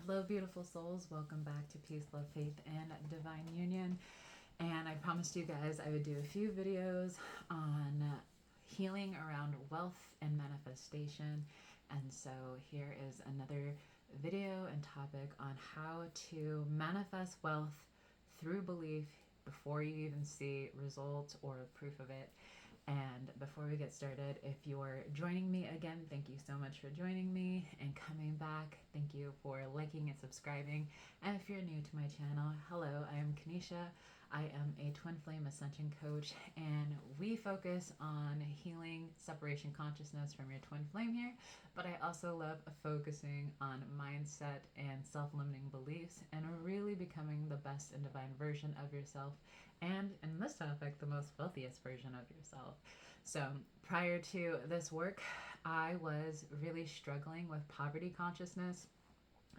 Hello, beautiful souls. Welcome back to Peace, Love, Faith, and Divine Union. And I promised you guys I would do a few videos on healing around wealth and manifestation. And so here is another video and topic on how to manifest wealth through belief before you even see results or proof of it. And before we get started, if you're joining me again, thank you so much for joining me and coming back. Thank you for liking and subscribing. And if you're new to my channel, hello, I am Kanisha. I am a twin flame ascension coach, and we focus on healing separation consciousness from your twin flame here. But I also love focusing on mindset and self-limiting beliefs and really becoming the best and divine version of yourself, and in this topic, the most wealthiest version of yourself. So prior to this work, I was really struggling with poverty consciousness.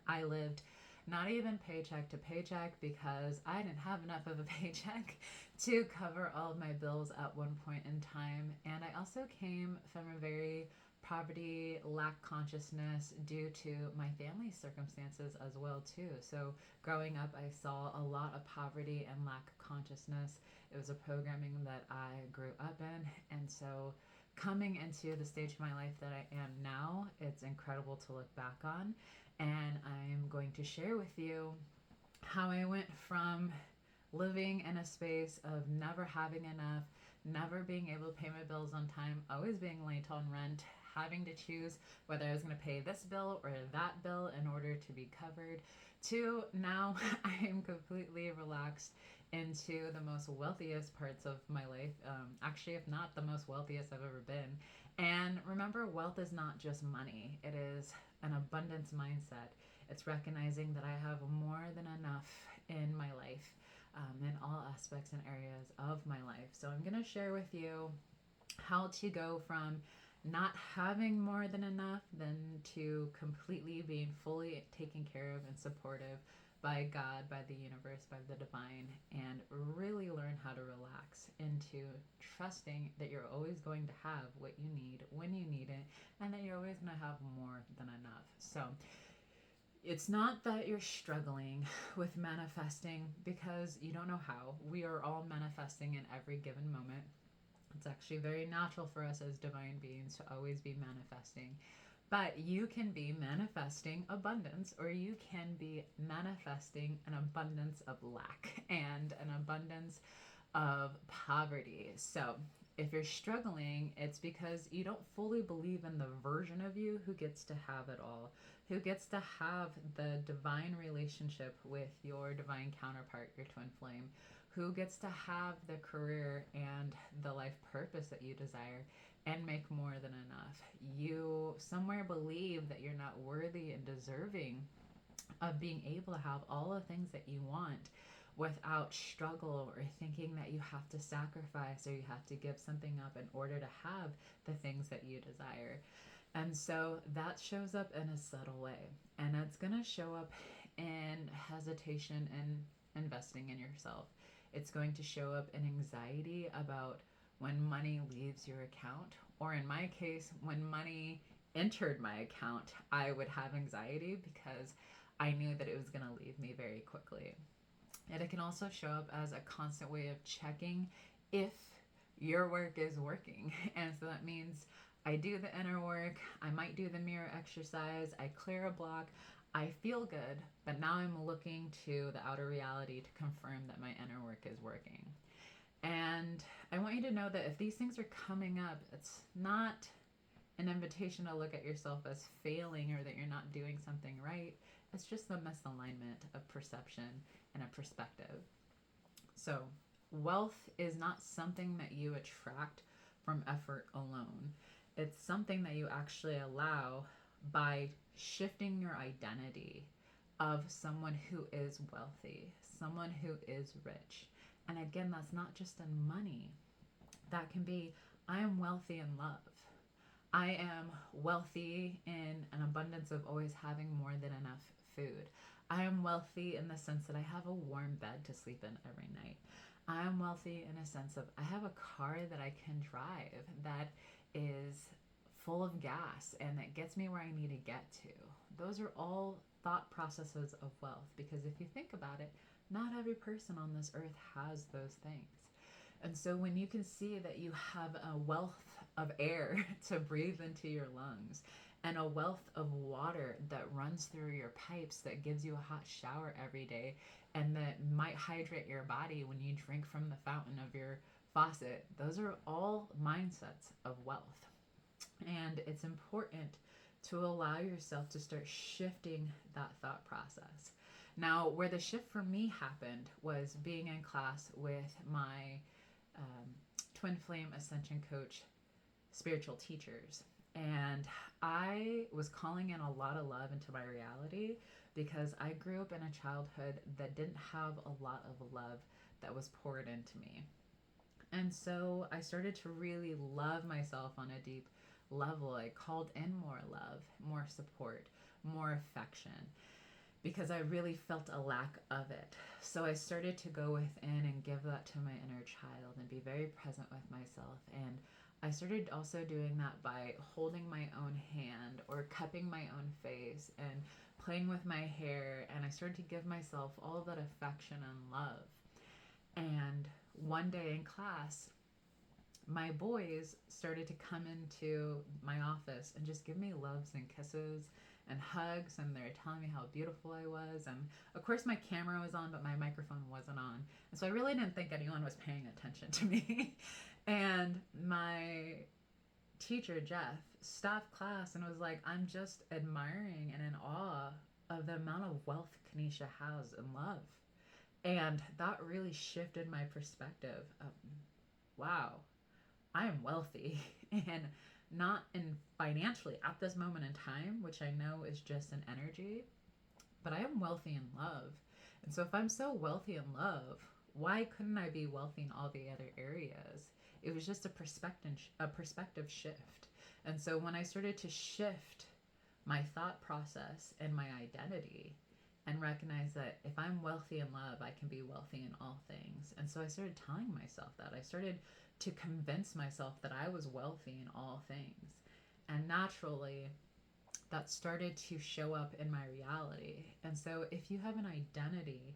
I lived not even paycheck to paycheck because I didn't have enough of a paycheck to cover all of my bills at one point in time. And I also came from a very poverty, lack consciousness due to my family circumstances as well too. So growing up, I saw a lot of poverty and lack consciousness. It was a programming that I grew up in. And so coming into the stage of my life that I am now, it's incredible to look back on. And I'm going to share with you how I went from living in a space of never having enough, never being able to pay my bills on time, always being late on rent, having to choose whether I was going to pay this bill or that bill in order to be covered, to now I am completely relaxed into the most wealthiest parts of my life. Actually, if not the most wealthiest I've ever been. And remember, wealth is not just money. It is an abundance mindset. It's recognizing that I have more than enough in my life, in all aspects and areas of my life. So I'm going to share with you how to go from not having more than enough than to completely being fully taken care of and supportive by God, by the universe, by the divine, and really learn how to relax into trusting that you're always going to have what you need when you need it, and that you're always going to have more than enough. So it's not that you're struggling with manifesting because you don't know how. We are all manifesting in every given moment. It's actually very natural for us as divine beings to always be manifesting. But you can be manifesting abundance, or you can be manifesting an abundance of lack and an abundance of poverty. So if you're struggling, it's because you don't fully believe in the version of you who gets to have it all, who gets to have the divine relationship with your divine counterpart, your twin flame, who gets to have the career and the life purpose that you desire and make more than enough. You somewhere believe that you're not worthy and deserving of being able to have all the things that you want without struggle, or thinking that you have to sacrifice or you have to give something up in order to have the things that you desire. And so that shows up in a subtle way, and it's going to show up in hesitation and investing in yourself. It's going to show up in anxiety about when money leaves your account, or in my case, when money entered my account, I would have anxiety because I knew that it was going to leave me very quickly. And it can also show up as a constant way of checking if your work is working. And so that means I do the inner work, I might do the mirror exercise, I clear a block, I feel good, but now I'm looking to the outer reality to confirm that my inner work is working. And I want you to know that if these things are coming up, it's not an invitation to look at yourself as failing or that you're not doing something right. It's just the misalignment of perception and a perspective. So wealth is not something that you attract from effort alone. It's something that you actually allow by shifting your identity of someone who is wealthy, someone who is rich. And again, that's not just in money. That can be, I am wealthy in love. I am wealthy in an abundance of always having more than enough food. I am wealthy in the sense that I have a warm bed to sleep in every night. I am wealthy in a sense of I have a car that I can drive that is full of gas and that gets me where I need to get to. those are all thought processes of wealth, because if you think about it, not every person on this earth has those things. And so when you can see that you have a wealth of air to breathe into your lungs, and a wealth of water that runs through your pipes, that gives you a hot shower every day, and that might hydrate your body when you drink from the fountain of your faucet, those are all mindsets of wealth. And it's important to allow yourself to start shifting that thought process. Now, where the shift for me happened was being in class with my twin flame ascension coach spiritual teachers. And I was calling in a lot of love into my reality, because I grew up in a childhood that didn't have a lot of love that was poured into me. And so I started to really love myself on a deep level. I called in more love, more support, more affection, because I really felt a lack of it. So I started to go within and give that to my inner child and be very present with myself. And I started also doing that by holding my own hand or cupping my own face and playing with my hair. And I started to give myself all that affection and love. And one day in class, my boys started to come into my office and just give me loves and kisses and hugs, and they're telling me how beautiful I was. And of course my camera was on, but my microphone wasn't on. And so I really didn't think anyone was paying attention to me. And my teacher, Jeff, stopped class and was like, I'm just admiring and in awe of the amount of wealth Kanisha has in love. And that really shifted my perspective of, wow, I am wealthy, and not in financially at this moment in time, which I know is just an energy, but I am wealthy in love. And so if I'm so wealthy in love, why couldn't I be wealthy in all the other areas? It was just a perspective shift. And so when I started to shift my thought process and my identity, and recognize that if I'm wealthy in love, I can be wealthy in all things. And so I started telling myself that. I started to convince myself that I was wealthy in all things. And naturally, that started to show up in my reality. And so if you have an identity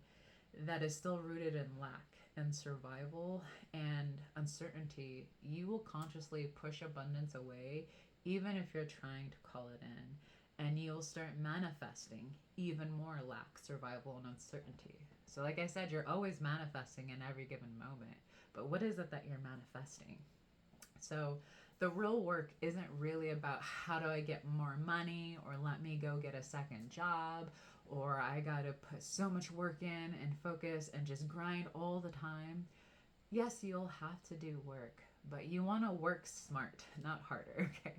that is still rooted in lack and survival and uncertainty, you will consciously push abundance away, even if you're trying to call it in. And you'll start manifesting even more lack, survival, and uncertainty. So like I said, you're always manifesting in every given moment. But what is it that you're manifesting? So the real work isn't really about how do I get more money, or let me go get a second job, or I got to put so much work in and focus and just grind all the time. Yes, you'll have to do work, but you want to work smart, not harder, okay?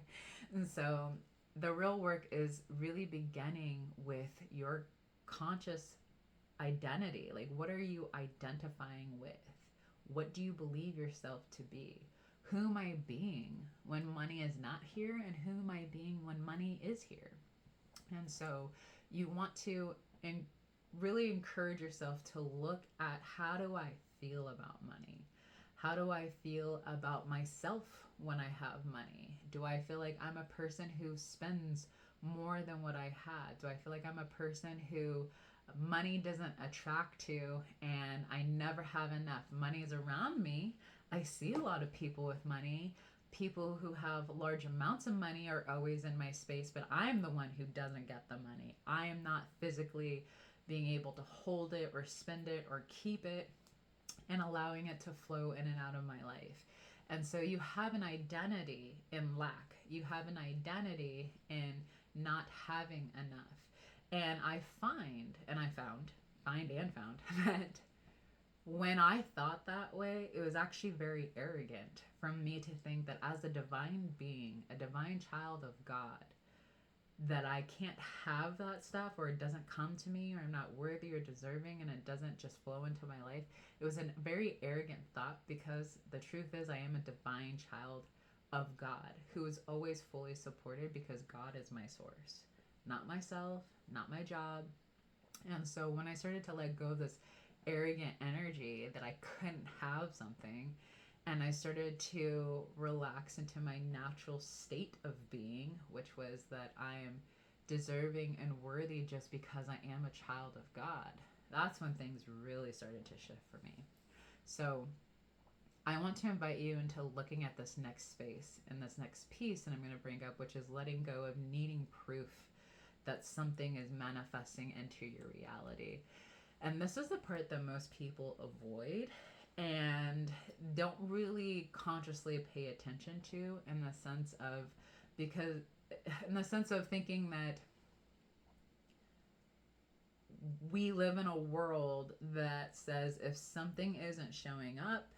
And so the real work is really beginning with your conscious identity. Like, what are you identifying with? What do you believe yourself to be? Who am I being when money is not here? And who am I being when money is here? And so you want to really encourage yourself to look at, how do I feel about money? How do I feel about myself when I have money? Do I feel like I'm a person who spends more than what I had? Do I feel like I'm a person who money doesn't attract to, and I never have enough? Money is around me. I see a lot of people with money. People who have large amounts of money are always in my space, but I'm the one who doesn't get the money. I am not physically being able to hold it or spend it or keep it, and allowing it to flow in and out of my life. And so you have an identity in lack. You have an identity in not having enough. And I found that when I thought that way, it was actually very arrogant from me to think that as a divine being, a divine child of God, that I can't have that stuff, or it doesn't come to me, or I'm not worthy or deserving, and it doesn't just flow into my life. It was a very arrogant thought, because the truth is I am a divine child of God who is always fully supported, because God is my source, not myself, not my job. And so when I started to let go of this arrogant energy that I couldn't have something, and I started to relax into my natural state of being, which was that I am deserving and worthy just because I am a child of God. That's when things really started to shift for me. So I want to invite you into looking at this next space and this next piece that I'm going to bring up, which is letting go of needing proof that something is manifesting into your reality. And this is the part that most people avoid and don't really consciously pay attention to, in the sense of thinking that we live in a world that says if something isn't showing up,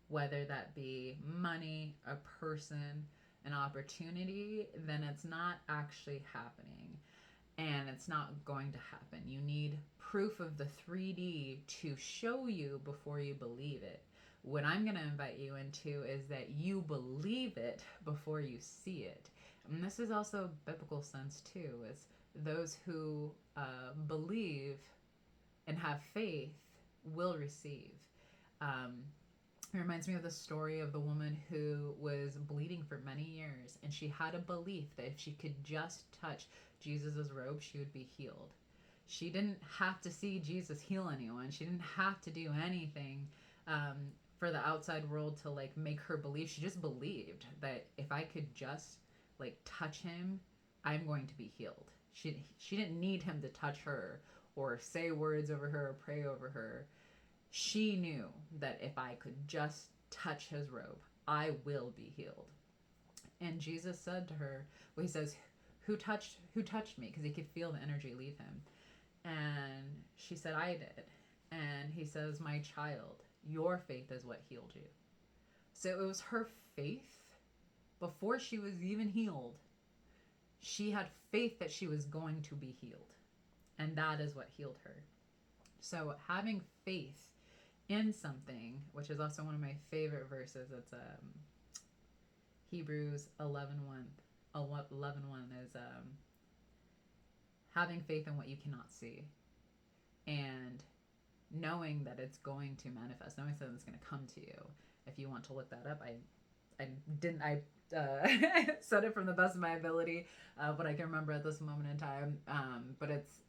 whether that be money, a person, an opportunity, then it's not actually happening. And it's not going to happen. You need proof of the 3D to show you before you believe it. What I'm going to invite you into is that you believe it before you see it. And this is also a biblical sense too. It's those who believe and have faith will receive. It reminds me of the story of the woman who was bleeding for many years, and she had a belief that if she could just touch Jesus's robe, she would be healed. She didn't have to see Jesus heal anyone. She didn't have to do anything for the outside world to like make her believe. She just believed that if I could just like touch him, I'm going to be healed. She didn't need him to touch her or say words over her or pray over her. She knew that if I could just touch his robe, I will be healed. And Jesus said to her, well, he says, who touched me? Because he could feel the energy leave him. And she said, I did. And he says, my child, your faith is what healed you. So it was her faith before she was even healed. She had faith that she was going to be healed. And that is what healed her. So having faith in something, which is also one of my favorite verses, it's Hebrews 11:1 is having faith in what you cannot see, and knowing that it's going to manifest, knowing that it's going to come to you. If you want to look that up, I said it from the best of my ability, what I can remember at this moment in time, but it's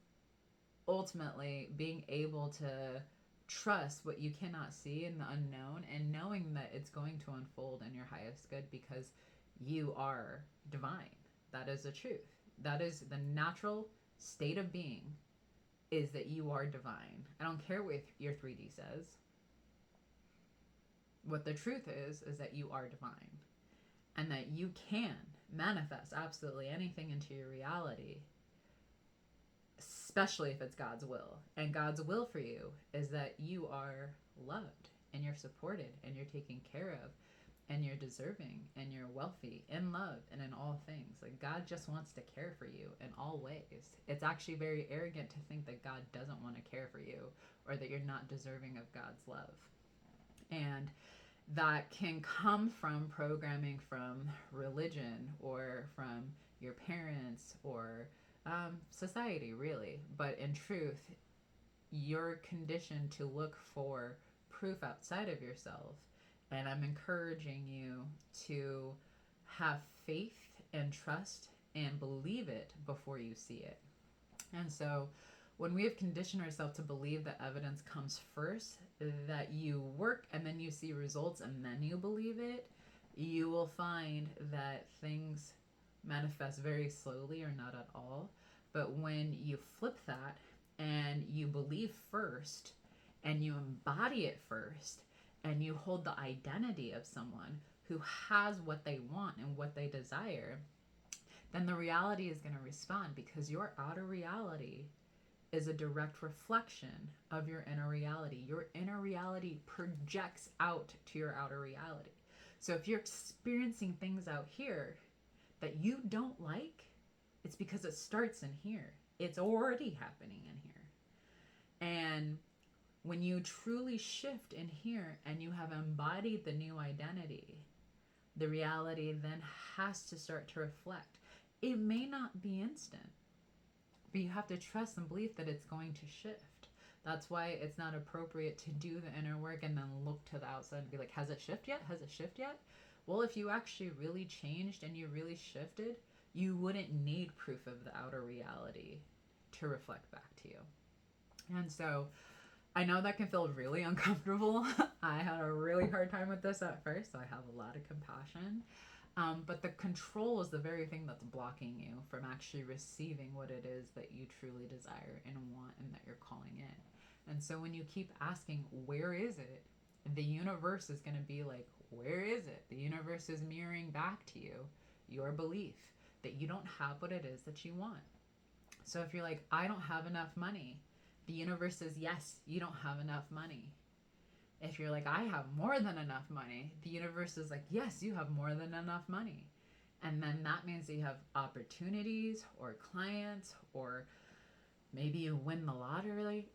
ultimately being able to trust what you cannot see in the unknown, and knowing that it's going to unfold in your highest good because you are divine. That is the truth. That is the natural state of being, is that you are divine. I don't care what your 3D says. What the truth is that you are divine, and that you can manifest absolutely anything into your reality, especially if it's God's will. And God's will for you is that you are loved, and you're supported, and you're taken care of, and you're deserving, and you're wealthy in love and in all things. Like, God just wants to care for you in all ways. It's actually very arrogant to think that God doesn't want to care for you, or that you're not deserving of God's love. And that can come from programming from religion, or from your parents, or society, really. But in truth, you're conditioned to look for proof outside of yourself. And I'm encouraging you to have faith and trust and believe it before you see it. And so when we have conditioned ourselves to believe that evidence comes first, that you work and then you see results and then you believe it, you will find that things manifest very slowly or not at all. But when you flip that and you believe first, and you embody it first, and you hold the identity of someone who has what they want and what they desire, then the reality is going to respond, because your outer reality is a direct reflection of your inner reality. Your inner reality projects out to your outer reality. So if you're experiencing things out here that you don't like, it's because it starts in here. It's already happening in here. And when you truly shift in here and you have embodied the new identity, the reality then has to start to reflect. It may not be instant, but you have to trust and believe that it's going to shift. That's why it's not appropriate to do the inner work and then look to the outside and be like, has it shifted yet? Has it shifted yet? Well, if you actually really changed and you really shifted, you wouldn't need proof of the outer reality to reflect back to you. And so I know that can feel really uncomfortable. I had a really hard time with this at first, so I have a lot of compassion. But the control is the very thing that's blocking you from actually receiving what it is that you truly desire and want and that you're calling in. And so when you keep asking, where is it? The universe is going to be like, where is it? The universe is mirroring back to you your belief that you don't have what it is that you want. So if you're like, I don't have enough money, the universe says, yes, you don't have enough money. If you're like, I have more than enough money, the universe is like, yes, you have more than enough money. And then that means that you have opportunities or clients, or maybe you win the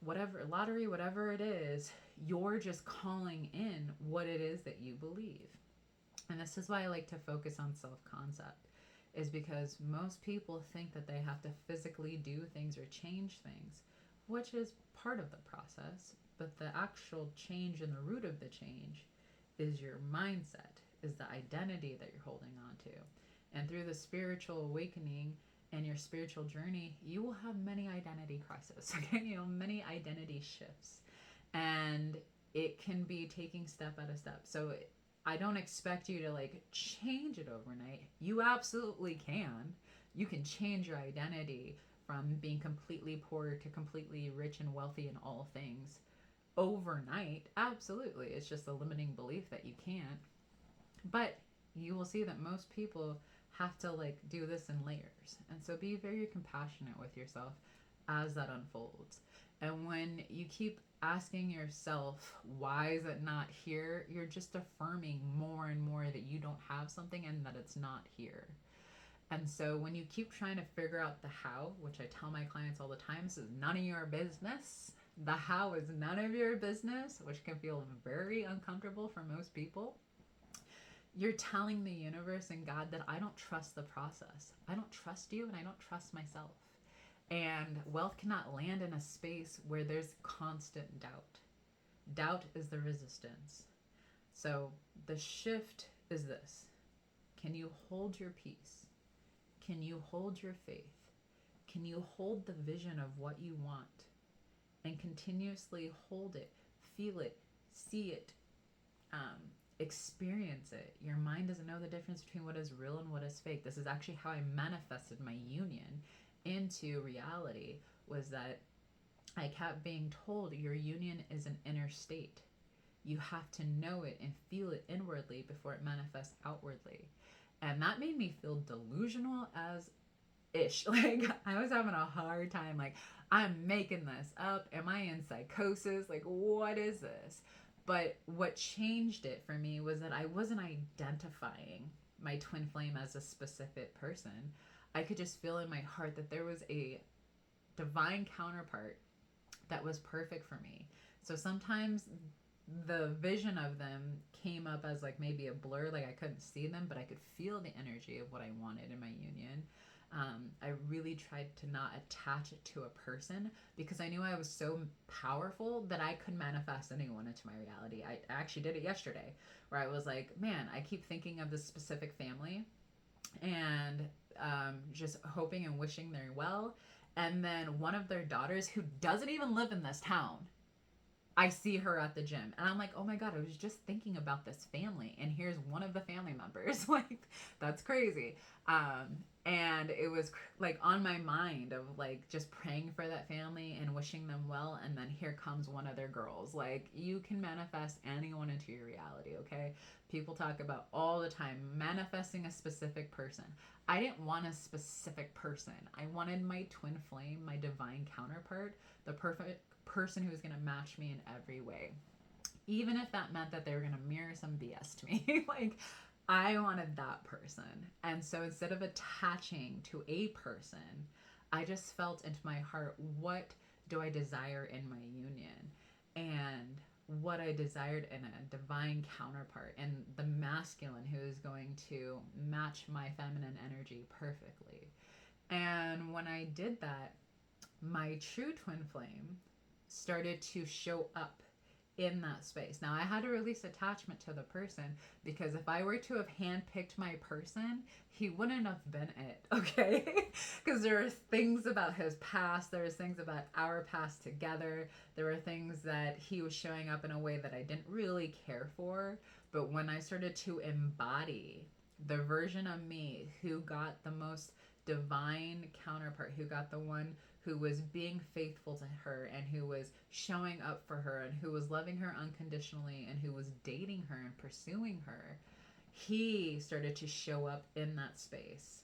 whatever it is, you're just calling in what it is that you believe. And this is why I like to focus on self-concept, is because most people think that they have to physically do things or change things, which is part of the process. But the actual change and the root of the change is your mindset, is the identity that you're holding on to. And through the spiritual awakening and your spiritual journey, you will have many identity crises, okay? You know, many identity shifts. And it can be taking step at a step. So I don't expect you to like change it overnight. You absolutely can. You can change your identity from being completely poor to completely rich and wealthy in all things overnight. Absolutely. It's just a limiting belief that you can't. But you will see that most people have to like do this in layers. And so be very compassionate with yourself as that unfolds. And when you keep asking yourself, why is it not here? You're just affirming more and more that you don't have something and that it's not here. And so when you keep trying to figure out the how, which I tell my clients all the time, this is none of your business. The how is none of your business, which can feel very uncomfortable for most people. You're telling the universe and God that I don't trust the process. I don't trust you and I don't trust myself. And wealth cannot land in a space where there's constant doubt. Doubt is the resistance. So the shift is this. Can you hold your peace? Can you hold your faith? Can you hold the vision of what you want and continuously hold it, feel it, see it, experience it? Your mind doesn't know the difference between what is real and what is fake. This is actually how I manifested my union into reality, was that I kept being told your union is an inner state. You have to know it and feel it inwardly before it manifests outwardly. And that made me feel delusional as ish. Like I was having a hard time. Like, I'm making this up. Am I in psychosis? Like, what is this? But what changed it for me was that I wasn't identifying my twin flame as a specific person. I could just feel in my heart that there was a divine counterpart that was perfect for me. So sometimes the vision of them came up as like maybe a blur, like I couldn't see them, but I could feel the energy of what I wanted in my union. I really tried to not attach it to a person because I knew I was so powerful that I could manifest anyone into my reality. I actually did it yesterday where I was like, man, I keep thinking of this specific family and just hoping and wishing they're well. And then one of their daughters, who doesn't even live in this town, I see her at the gym and I'm like, oh my God, I was just thinking about this family and here's one of the family members. Like, that's crazy. And it was like on my mind of like just praying for that family and wishing them well. And then here comes one of their girls. Like, you can manifest anyone into your reality. Okay. People talk about all the time manifesting a specific person. I didn't want a specific person. I wanted my twin flame, my divine counterpart, the perfect person who was going to match me in every way, even if that meant that they were going to mirror some BS to me. Like, I wanted that person. And so instead of attaching to a person, I just felt into my heart, what do I desire in my union? And what I desired in a divine counterpart, and the masculine who is going to match my feminine energy perfectly. And when I did that, my true twin flame started to show up in that space. Now, I had to release attachment to the person, because if I were to have handpicked my person, he wouldn't have been it, okay? Because there are things about his past, there was things about our past together, there were things that he was showing up in a way that I didn't really care for. But when I started to embody the version of me who got the most divine counterpart, who got the one who was being faithful to her and who was showing up for her and who was loving her unconditionally and who was dating her and pursuing her, he started to show up in that space.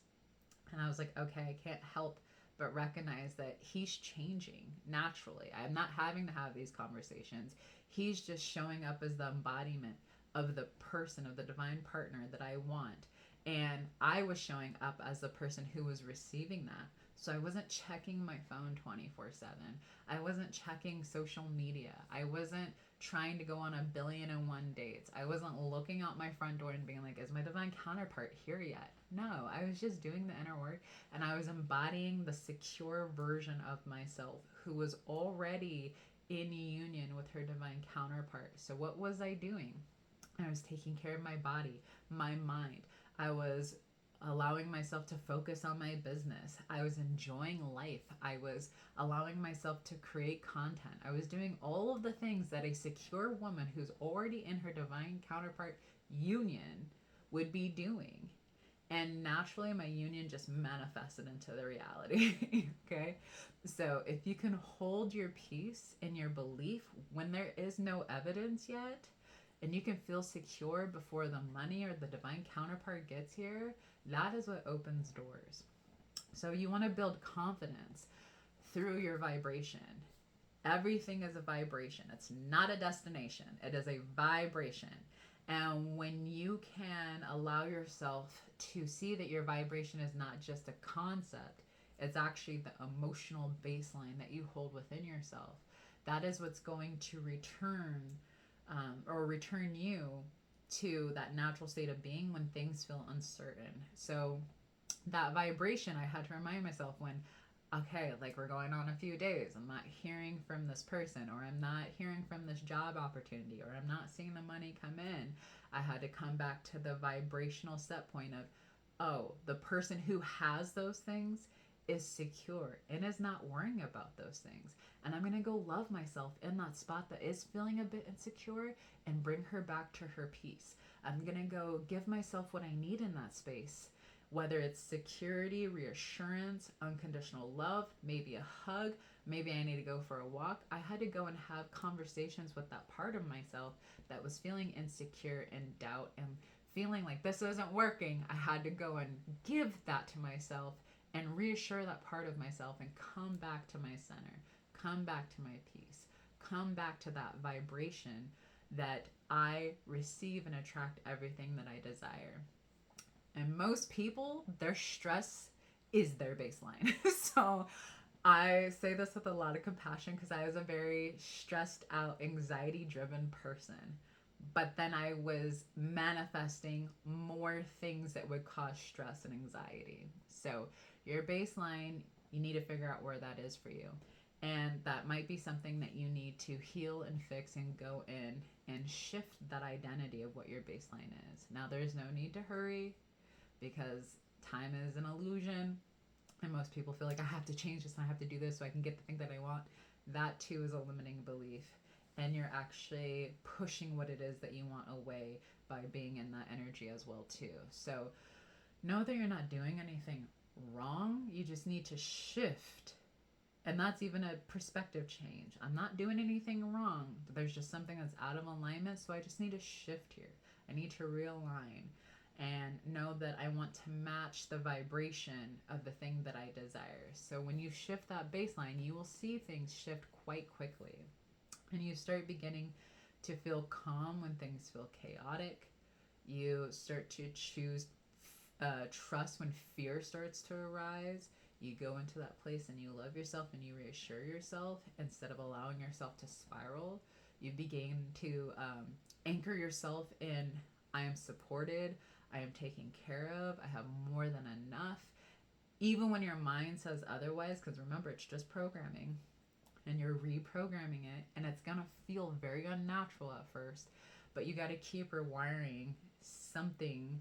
And I was like, okay, I can't help but recognize that he's changing naturally. I'm not having to have these conversations. He's just showing up as the embodiment of the person, of the divine partner that I want. And I was showing up as the person who was receiving that. So I wasn't checking my phone 24/7. I wasn't checking social media. I wasn't trying to go on 1,000,000,001 dates. I wasn't looking out my front door and being like, is my divine counterpart here yet? No, I was just doing the inner work, and I was embodying the secure version of myself who was already in union with her divine counterpart. So what was I doing? I was taking care of my body, my mind. I was allowing myself to focus on my business. I was enjoying life. I was allowing myself to create content. I was doing all of the things that a secure woman who's already in her divine counterpart union would be doing. And naturally, my union just manifested into the reality. Okay? So if you can hold your peace in your belief when there is no evidence yet, and you can feel secure before the money or the divine counterpart gets here, that is what opens doors. So you want to build confidence through your vibration. Everything is a vibration. It's not a destination. It is a vibration. And when you can allow yourself to see that your vibration is not just a concept, it's actually the emotional baseline that you hold within yourself, that is what's going to return you to that natural state of being when things feel uncertain. So that vibration, I had to remind myself when, okay, like we're going on a few days, I'm not hearing from this person, or I'm not hearing from this job opportunity, or I'm not seeing the money come in. I had to come back to the vibrational set point of, oh, the person who has those things is secure and is not worrying about those things. And I'm going to go love myself in that spot that is feeling a bit insecure and bring her back to her peace. I'm going to go give myself what I need in that space, whether it's security, reassurance, unconditional love, maybe a hug, maybe I need to go for a walk. I had to go and have conversations with that part of myself that was feeling insecure and doubt and feeling like this isn't working. I had to go and give that to myself and reassure that part of myself and come back to my center, come back to my peace, come back to that vibration that I receive and attract everything that I desire. And most people, their stress is their baseline. So I say this with a lot of compassion because I was a very stressed out, anxiety driven person. But then I was manifesting more things that would cause stress and anxiety. So your baseline, you need to figure out where that is for you. And that might be something that you need to heal and fix and go in and shift that identity of what your baseline is. Now, there's no need to hurry because time is an illusion. And most people feel like I have to change this and I have to do this so I can get the thing that I want. That too is a limiting belief. And you're actually pushing what it is that you want away by being in that energy as well too. So know that you're not doing anything wrong. You just need to shift. And that's even a perspective change. I'm not doing anything wrong. There's just something that's out of alignment. So I just need to shift here. I need to realign and know that I want to match the vibration of the thing that I desire. So when you shift that baseline, you will see things shift quite quickly. And you start beginning to feel calm when things feel chaotic. You start to choose trust when fear starts to arise. You go into that place and you love yourself and you reassure yourself instead of allowing yourself to spiral. You begin to anchor yourself in, I am supported, I am taken care of, I have more than enough. Even when your mind says otherwise, because remember, it's just programming. and you're reprogramming it, and it's going to feel very unnatural at first, but you got to keep rewiring something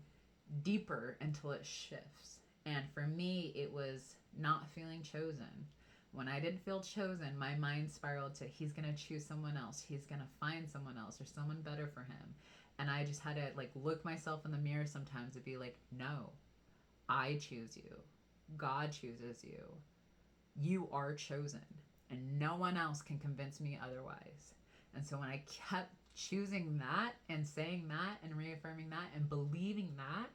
deeper until it shifts. And for me, it was not feeling chosen. When I didn't feel chosen, my mind spiraled to he's going to choose someone else. He's going to find someone else or someone better for him. And I just had to like look myself in the mirror sometimes and be like, no, I choose you. God chooses you. You are chosen. And no one else can convince me otherwise. And so when I kept choosing that and saying that and reaffirming that and believing that,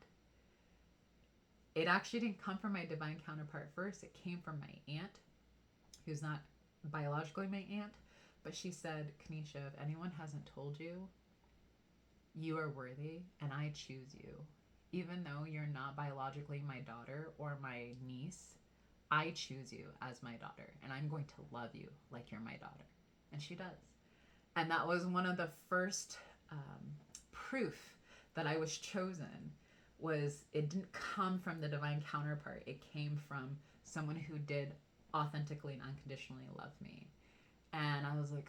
it actually didn't come from my divine counterpart first. It came from my aunt, who's not biologically my aunt, but she said, Kanisha, if anyone hasn't told you, you are worthy and I choose you. Even though you're not biologically my daughter or my niece, I choose you as my daughter and I'm going to love you like you're my daughter. And she does. And that was one of the first proof that I was chosen. Was it didn't come from the divine counterpart. It came from someone who did authentically and unconditionally love me. And I was like,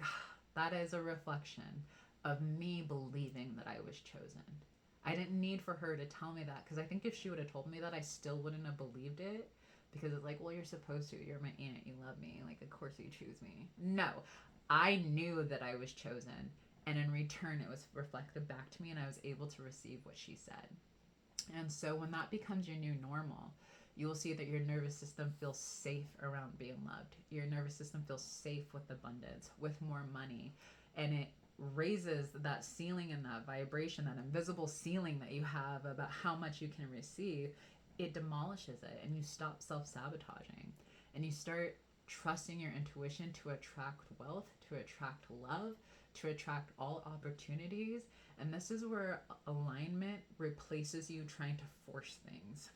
that is a reflection of me believing that I was chosen. I didn't need for her to tell me that, because I think if she would have told me that, I still wouldn't have believed it, because it's like, well, you're supposed to. You're my aunt. You love me. Like, of course you choose me. No, I knew that I was chosen. And in return, it was reflected back to me and I was able to receive what she said. And so when that becomes your new normal, you will see that your nervous system feels safe around being loved. Your nervous system feels safe with abundance, with more money. And it raises that ceiling and that vibration, that invisible ceiling that you have about how much you can receive. It demolishes it and you stop self-sabotaging. And you start trusting your intuition to attract wealth, to attract love, to attract all opportunities. And this is where alignment replaces you trying to force things.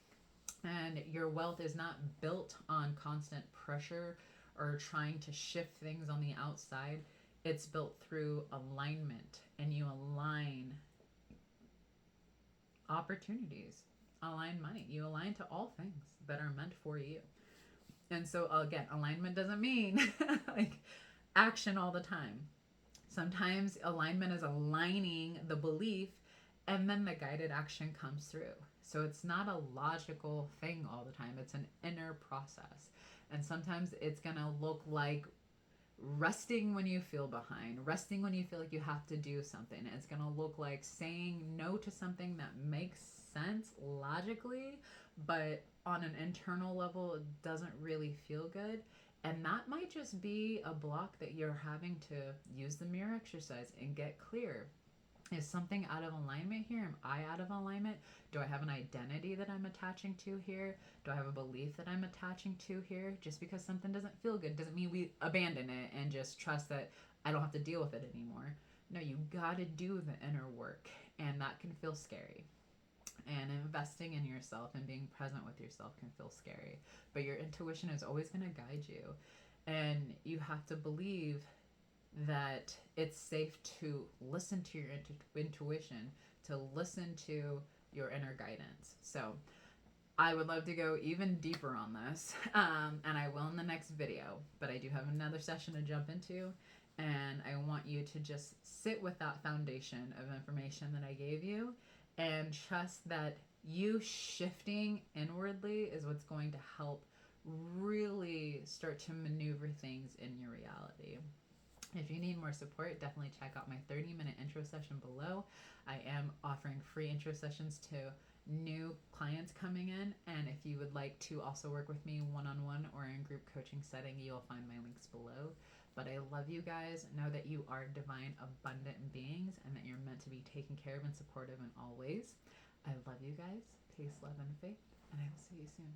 And your wealth is not built on constant pressure or trying to shift things on the outside. It's built through alignment, and you align opportunities, align money. You align to all things that are meant for you. And so again, alignment doesn't mean like action all the time. Sometimes alignment is aligning the belief and then the guided action comes through. So it's not a logical thing all the time. It's an inner process. And sometimes it's going to look like resting when you feel behind, resting when you feel like you have to do something. It's going to look like saying no to something that makes sense logically, but on an internal level, it doesn't really feel good. And that might just be a block that you're having to use the mirror exercise and get clear. Is something out of alignment here? Am I out of alignment? Do I have an identity that I'm attaching to here? Do I have a belief that I'm attaching to here? Just because something doesn't feel good doesn't mean we abandon it and just trust that I don't have to deal with it anymore. No, you got to do the inner work, and that can feel scary. And investing in yourself and being present with yourself can feel scary. But your intuition is always going to guide you. And you have to believe that it's safe to listen to your intuition, to listen to your inner guidance. So I would love to go even deeper on this, and I will in the next video, but I do have another session to jump into, and I want you to just sit with that foundation of information that I gave you and trust that you shifting inwardly is what's going to help really start to maneuver things in your reality. If you need more support, definitely check out my 30-minute intro session below. I am offering free intro sessions to new clients coming in. And if you would like to also work with me one-on-one or in group coaching setting, you'll find my links below. But I love you guys. Know that you are divine, abundant beings and that you're meant to be taken care of and supportive in all ways. I love you guys. Peace, love, and faith. And I will see you soon.